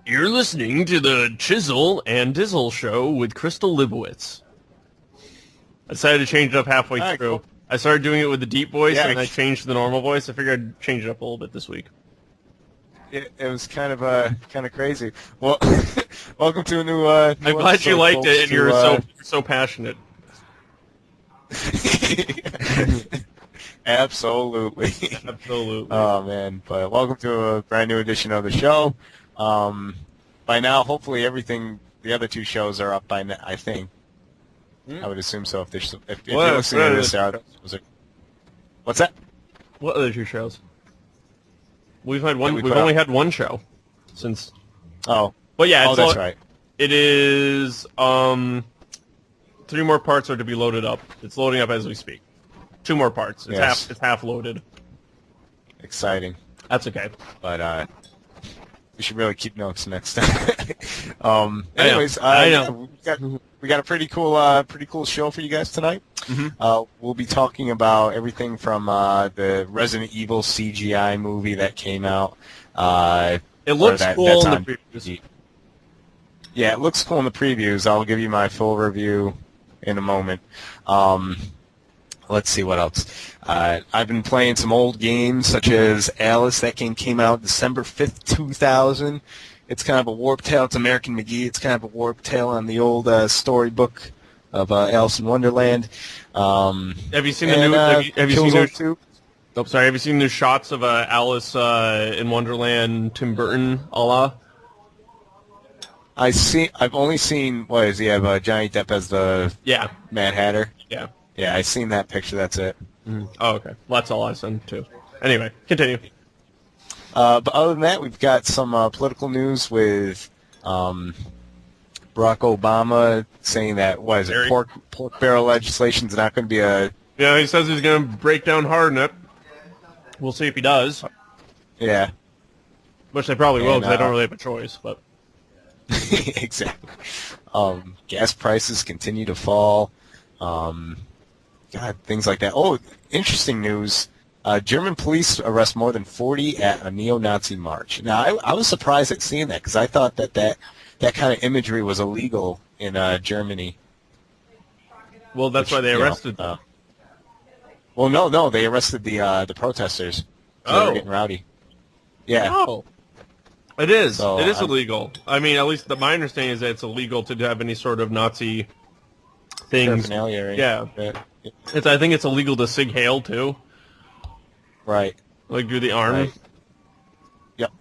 You're listening to the Chizzle and Dizzle show with Crystal Libowitz. I decided to change it up halfway through. Cool. I started doing it with the deep voice, and I changed to the normal voice. I figured I'd change it up a little bit this week. It was kind of crazy. Well, welcome to a new. I'm glad you liked it, and you're so passionate. Absolutely. Absolutely. Oh man! But welcome to a brand new edition of the show. By now, hopefully, the other two shows are up by now, I think. I would assume so. If you're listening to this, what's that? What other two shows? We've had one. We've only had one show since. Oh. Well, yeah. That's right. It is. 3 more parts are to be loaded up. It's loading up as we speak. 2 more parts. It's half loaded. Exciting. That's okay. But we should really keep notes next time. Anyways, I know. We got a pretty cool show for you guys tonight. Mm-hmm. We'll be talking about everything from the Resident Evil CGI movie that came out. It looks cool in the previews. Yeah, it looks cool in the previews. I'll give you my full review in a moment. Let's see what else. I've been playing some old games, such as Alice. That game came out December 5th, 2000. It's kind of a warped tale. It's American McGee. It's kind of a warped tale on the old storybook of Alice in Wonderland. Have you seen the new? Have you seen new? Oh, sorry. Have you seen the shots of Alice in Wonderland, Tim Burton, I've only seen. What is he have? Johnny Depp as the Mad Hatter. Yeah. Yeah, I've seen that picture. That's it. Mm. Oh, okay. Well, that's all I sent too. Anyway, continue. But other than that, we've got some political news with Barack Obama saying that pork barrel legislation is not going to be a. Yeah, he says he's going to break down hard on it. We'll see if he does. Yeah. Which they probably will because they don't really have a choice. But exactly. Gas prices continue to fall. God, things like that. Oh, interesting news. German police arrest more than 40 at a neo-Nazi march. Now, I was surprised at seeing that because I thought that kind of imagery was illegal in Germany. Well, that's why they arrested them. Well, no, they arrested the protesters. They were getting rowdy. Yeah. Oh. It is. So, it is illegal. I mean, at least my understanding is that it's illegal to have any sort of Nazi things. Right? Yeah. I think it's illegal to sig hail too. Right. Like do the arm. Right. Yep.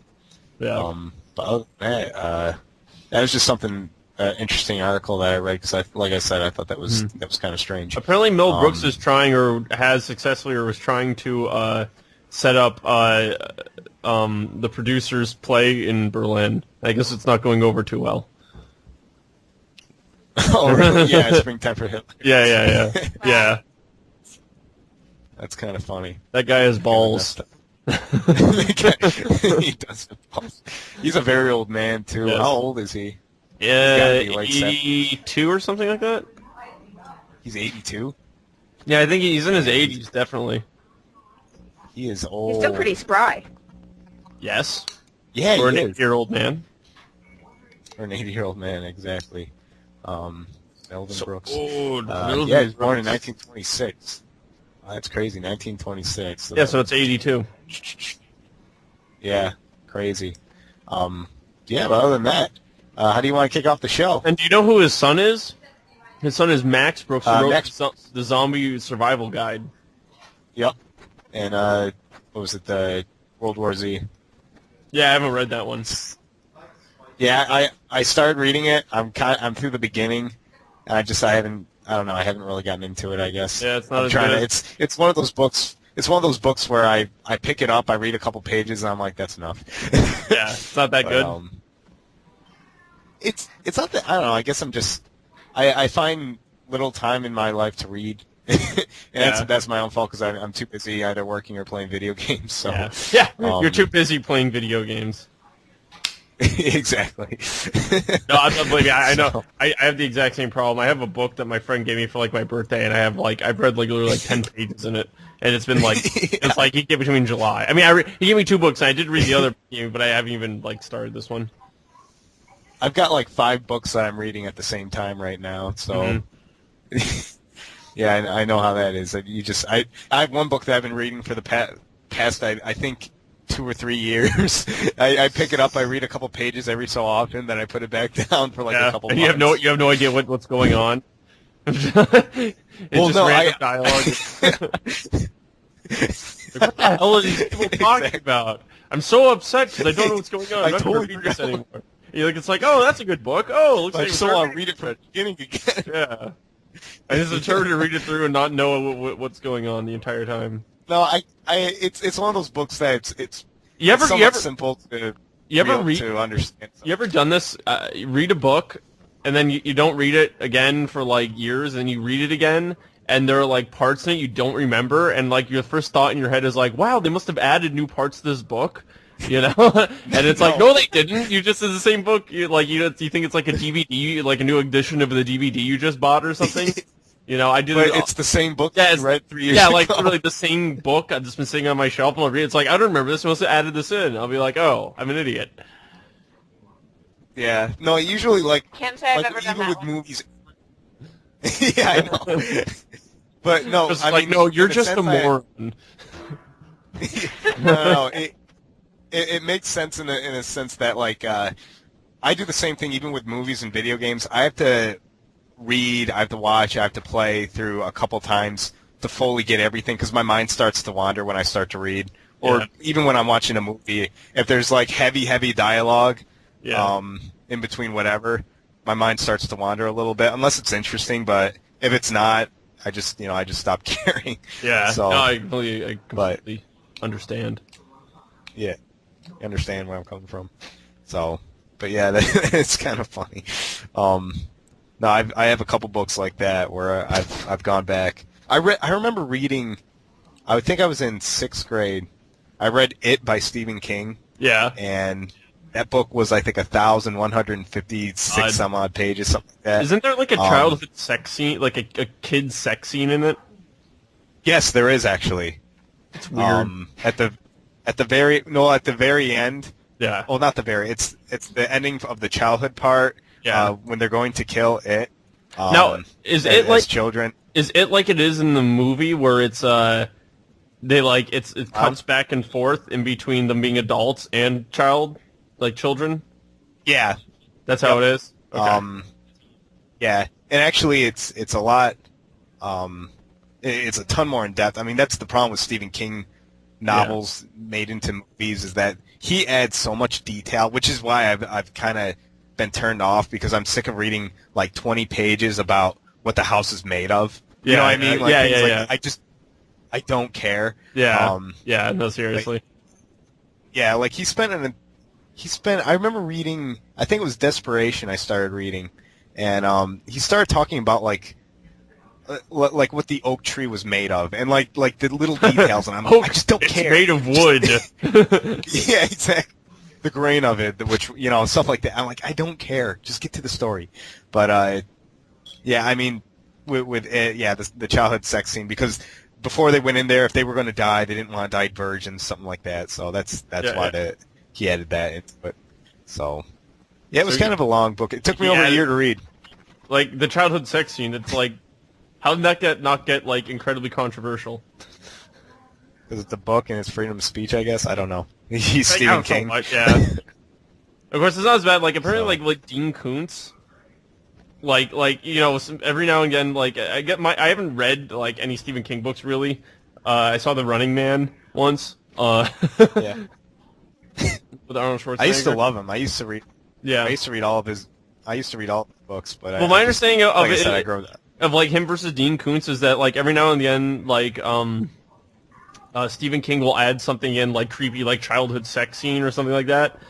Yeah. But other than that, that was just something interesting article that I read because like I said, I thought that was kind of strange. Apparently, Mel Brooks is trying or has successfully or was trying to set up the producers' play in Berlin. I guess it's not going over too well. Oh, really? Yeah, Springtime for Hitler. Yeah. That's kind of funny. That guy has balls. He does have balls. He's a very old man, too. Yes. How old is he? Yeah, 82 or something like that. He's 82? Yeah, I think he's in his 80s, definitely. He is old. He's still pretty spry. Yes. Yeah, or an 80-year-old man. Or an 80-year-old man, exactly. Melvin Brooks. Old. Yeah, he was born in 1926. That's crazy, 1926. So so it's 82. Yeah, crazy. Yeah, but other than that, how do you want to kick off the show? And do you know who his son is? His son is Max Brooks, who wrote the Zombie Survival Guide. Yep. And what was it, the World War Z? Yeah, I haven't read that one. Yeah, I started reading it. I'm through the beginning, and I haven't really gotten into it. I guess. Yeah, it's not as good. It's one of those books. It's one of those books where I pick it up, I read a couple pages, and I'm like, that's enough. Yeah, it's not that good. It's not that, I don't know. I guess I find little time in my life to read. And that's my own fault because I'm too busy either working or playing video games. So you're too busy playing video games. Exactly. No, believe me, I know. I have the exact same problem. I have a book that my friend gave me for my birthday, and I've read literally 10 pages in it, and it's been it's he gave it to me in July. I mean, he gave me 2 books, and I did read the other game, but I haven't even started this one. I've got like 5 books that I'm reading at the same time right now, so yeah, I know how that is. I have one book that I've been reading for the past I think 2 or 3 years. I pick it up, I read a couple pages every so often, then I put it back down for like a couple and months. you have no idea what's going on. It's random dialogue. Like, what the hell are these people talking about? I'm so upset because I don't know what's going on. I'm not going to read this anymore. It's like, oh, that's a good book. Oh, it looks like so I'll read it from the beginning again. Yeah. I just determined to read it through and not know what's going on the entire time. No, it's one of those books that it's simple to understand. You ever done this? You read a book, and then you don't read it again for like years, and you read it again, and there are like parts in it you don't remember, and like your first thought in your head is like, wow, they must have added new parts to this book. And it's like, no, they didn't. You just, it's the same book. You think it's like a DVD, like a new edition of the DVD you just bought or something. I did it. It's the same book. Yeah, you read 3 years ago. like literally the same book. I've just been sitting on my shelf and I'll read it. It's like, I don't remember this. I must have added this in. I'll be like, oh, I'm an idiot. Yeah. No, usually Can't say I've ever done even that with one. movies. Yeah, I know. But no, I mean, no, you're just a moron. No. It makes sense in a sense that I do the same thing even with movies and video games. I have to read, I have to watch, I have to play through a couple times to fully get everything because my mind starts to wander when I start to read. Or even when I'm watching a movie, if there's like heavy dialogue in between whatever, my mind starts to wander a little bit unless it's interesting. But if it's not, I just stop caring. Yeah. So, no, I completely understand. Yeah. You understand where I'm coming from. So, but yeah, it's kind of funny. No, I have a couple books like that where I've gone back. I remember reading. I think I was in 6th grade. I read It by Stephen King. Yeah. And that book was I think 1,156 some odd pages, something like that. Isn't there like a childhood sex scene, like a kid's sex scene in it? Yes, there is actually. It's weird. At the very end. Yeah. Well, not the very. It's the ending of the childhood part. Yeah. When they're going to kill it. Now, is it like children? Is it like it is in the movie where it's it cuts back and forth in between them being adults and children? Yeah. That's how it is. Okay. Yeah, and actually, it's a lot. It's a ton more in depth. I mean, that's the problem with Stephen King novels made into movies is that he adds so much detail, which is why I've kind of been turned off because I'm sick of reading like 20 pages about what the house is made of. You know what I mean? I don't care. Yeah. No, seriously. He spent. I remember reading. I think it was Desperation. I started reading, and he started talking about like what the oak tree was made of, and like the little details, and I just don't care. It's made of wood. Yeah, exactly. The grain of it, which stuff like that. I'm like, I don't care. Just get to the story. But yeah, I mean, with it, the childhood sex scene, because before they went in there, if they were going to die, they didn't want to die virgins, something like that. So that's why he added that into it. So yeah, it was kind of a long book. It took me over a year to read. Like the childhood sex scene, it's like, how did that not get like incredibly controversial? Because it's a book and it's freedom of speech, I guess. I don't know. He's Stephen King. So much, yeah. Of course, it's not as bad. Like apparently, like Dean Koontz, every now and again, like I haven't read like any Stephen King books really. I saw The Running Man once. Yeah. With Arnold Schwarzenegger. I used to love him. I used to read. Yeah. I used to read all of his books, but my understanding of like it, I said, I grew up. Of like him versus Dean Koontz is that like every now and then like Stephen King will add something in like creepy like childhood sex scene or something like that,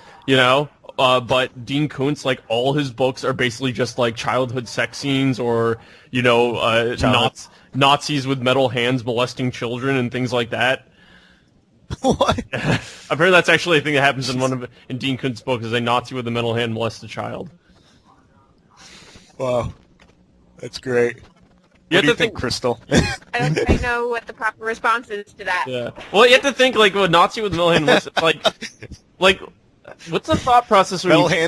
but Dean Koontz, like all his books are basically just like childhood sex scenes or Nazis with metal hands molesting children and things like that. What? Apparently that's actually a thing that happens in Dean Koontz's book, is a Nazi with a metal hand molests a child. Wow. That's great. You what do you think, Crystal? I don't think I know what the proper response is to that. Yeah. Well, you have to think like a Nazi with a metal hand molests, like what's the thought process when metal hand